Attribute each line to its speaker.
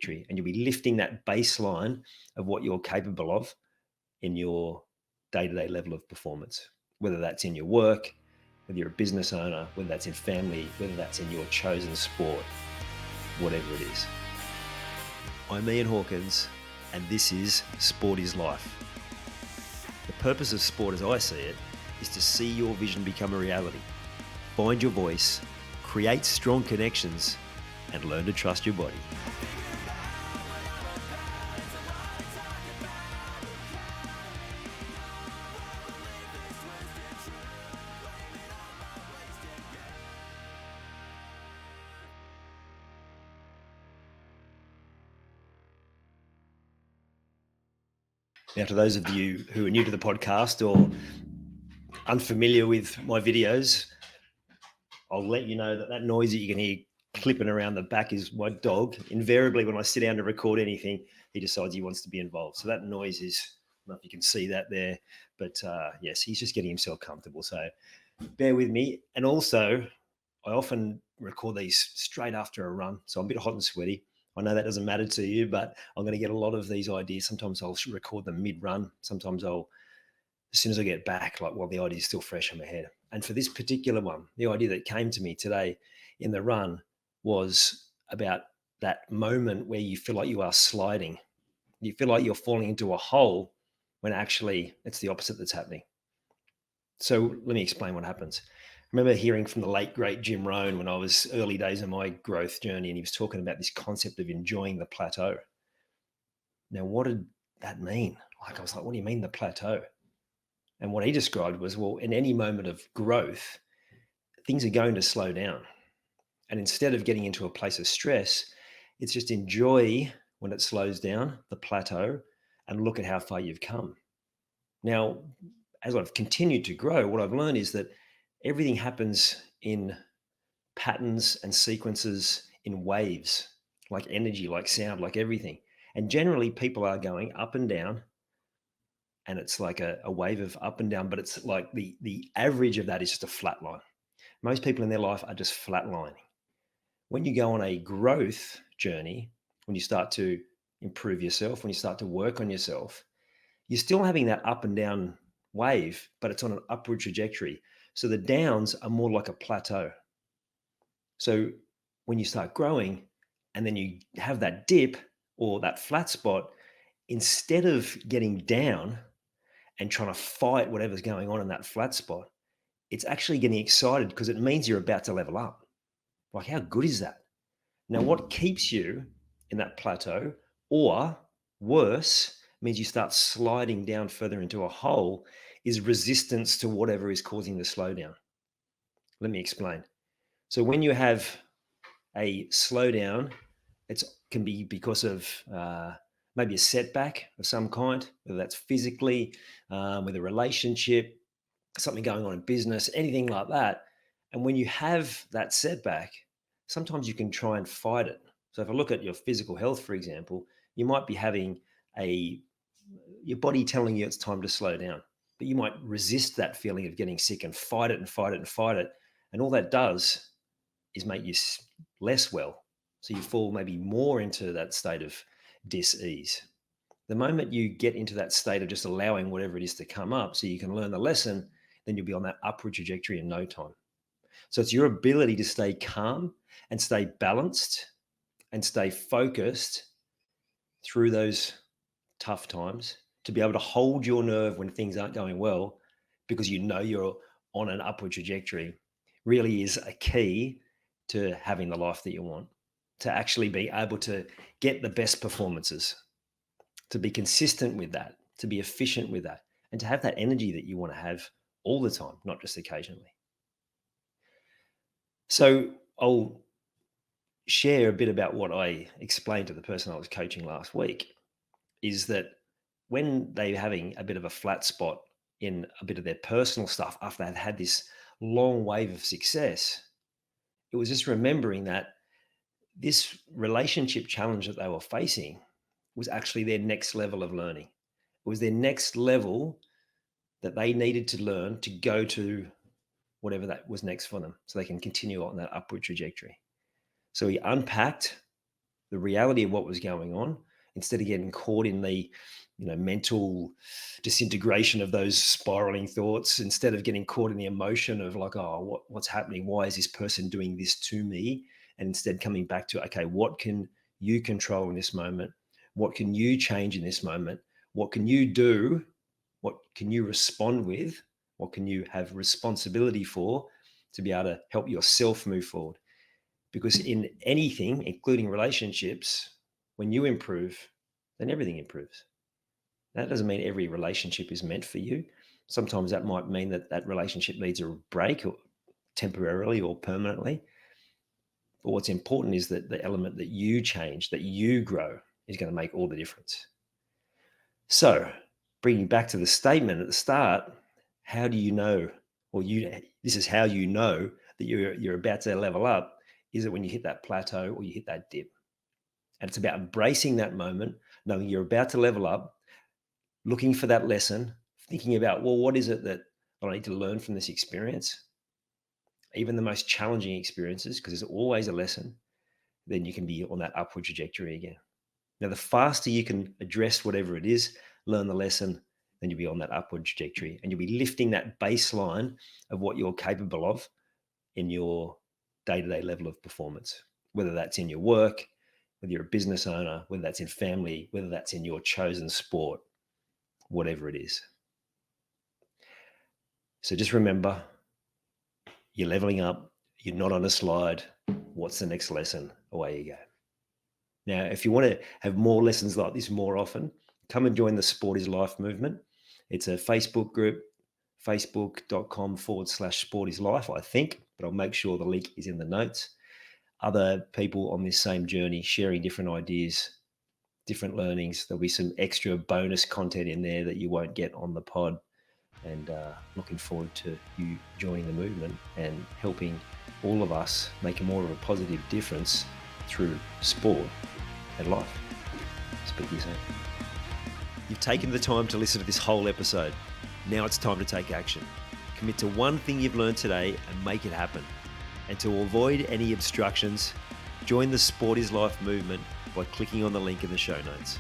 Speaker 1: trajectory, and you'll be lifting that baseline of what you're capable of in your day-to-day level of performance, whether that's in your work, whether you're a business owner, whether that's in family, whether that's in your chosen sport, whatever it is. I'm Ian Hawkins, and this is Sport is Life. The purpose of sport, as I see it, is to see your vision become a reality, find your voice, create strong connections, and learn to trust your body. Now, to those of you who are new to the podcast or unfamiliar with my videos, I'll let you know that noise that you can hear clipping around the back is my dog. Invariably, when I sit down to record anything, he decides he wants to be involved. So that noise is, I don't know if you can see that there, but yes, he's just getting himself comfortable. So bear with me. And also, I often record these straight after a run. So I'm a bit hot and sweaty. I know that doesn't matter to you, but I'm going to get a lot of these ideas. Sometimes I'll record them mid-run. Sometimes as soon as I get back, like while the idea is still fresh in my head. And for this particular one, the idea that came to me today in the run was about that moment where you feel like you are sliding. You feel like you're falling into a hole when actually it's the opposite that's happening. So let me explain what happens. I remember hearing from the late, great Jim Rohn when I was early days of my growth journey, and he was talking about this concept of enjoying the plateau. Now, what did that mean? I was like, what do you mean the plateau? And what he described was, well, in any moment of growth, things are going to slow down. And instead of getting into a place of stress, it's just enjoy when it slows down, the plateau, and look at how far you've come. Now, as I've continued to grow, what I've learned is that everything happens in patterns and sequences, in waves, like energy, like sound, like everything. And generally people are going up and down, and it's like a wave of up and down, but it's like the average of that is just a flat line. Most people in their life are just flatlining. When you go on a growth journey, when you start to improve yourself, when you start to work on yourself, you're still having that up and down wave, but it's on an upward trajectory. So the downs are more like a plateau. So when you start growing and then you have that dip or that flat spot, instead of getting down and trying to fight whatever's going on in that flat spot, it's actually getting excited because it means you're about to level up. Like, how good is that? Now, what keeps you in that plateau, or worse, means you start sliding down further into a hole, is resistance to whatever is causing the slowdown. Let me explain. So when you have a slowdown, it can be because of maybe a setback of some kind, whether that's physically, with a relationship, something going on in business, anything like that. And when you have that setback, sometimes you can try and fight it. So if I look at your physical health, for example, you might be having your body telling you it's time to slow down, but you might resist that feeling of getting sick and fight it and fight it and fight it. And all that does is make you less well. So you fall maybe more into that state of dis-ease. The moment you get into that state of just allowing whatever it is to come up so you can learn the lesson, then you'll be on that upward trajectory in no time. So it's your ability to stay calm and stay balanced and stay focused through those tough times, to be able to hold your nerve when things aren't going well, because you know you're on an upward trajectory, really is a key to having the life that you want, to actually be able to get the best performances, to be consistent with that, to be efficient with that, and to have that energy that you want to have all the time, not just occasionally. So I'll share a bit about what I explained to the person I was coaching last week, is that when they're having a bit of a flat spot in a bit of their personal stuff after they've had this long wave of success, it was just remembering that this relationship challenge that they were facing was actually their next level of learning. It was their next level that they needed to learn to go to whatever that was next for them, so they can continue on that upward trajectory. So he unpacked the reality of what was going on, instead of getting caught in the mental disintegration of those spiraling thoughts, instead of getting caught in the emotion of like, oh, what's happening? Why is this person doing this to me? And instead coming back to, okay, what can you control in this moment? What can you change in this moment? What can you do? What can you respond with? What can you have responsibility for to be able to help yourself move forward? Because in anything, including relationships, when you improve, then everything improves. That doesn't mean every relationship is meant for you. Sometimes that might mean that relationship needs a break, or temporarily or permanently. But what's important is that the element that you change, that you grow, is going to make all the difference. So, bringing back to the statement at the start, how do you know, this is how you know that you're about to level up, is it when you hit that plateau or you hit that dip. And it's about embracing that moment, knowing you're about to level up, looking for that lesson, thinking about, well, what is it that I need to learn from this experience? Even the most challenging experiences, because there's always a lesson, then you can be on that upward trajectory again. Now, the faster you can address whatever it is, learn the lesson, then you'll be on that upward trajectory, and you'll be lifting that baseline of what you're capable of in your day-to-day level of performance, whether that's in your work, whether you're a business owner, whether that's in family, whether that's in your chosen sport, whatever it is. So just remember, you're leveling up, you're not on a slide. What's the next lesson? Away you go. Now, if you want to have more lessons like this more often, come and join the Sport is Life movement. It's a Facebook group, facebook.com/sport is life, I think, but I'll make sure the link is in the notes. Other people on this same journey sharing different ideas, different learnings. There'll be some extra bonus content in there that you won't get on the pod. And looking forward to you joining the movement and helping all of us make more of a positive difference through sport and life. Speak to you soon. You've taken the time to listen to this whole episode. Now it's time to take action. Commit to one thing you've learned today and make it happen. And to avoid any obstructions, join the Sport is Life movement by clicking on the link in the show notes.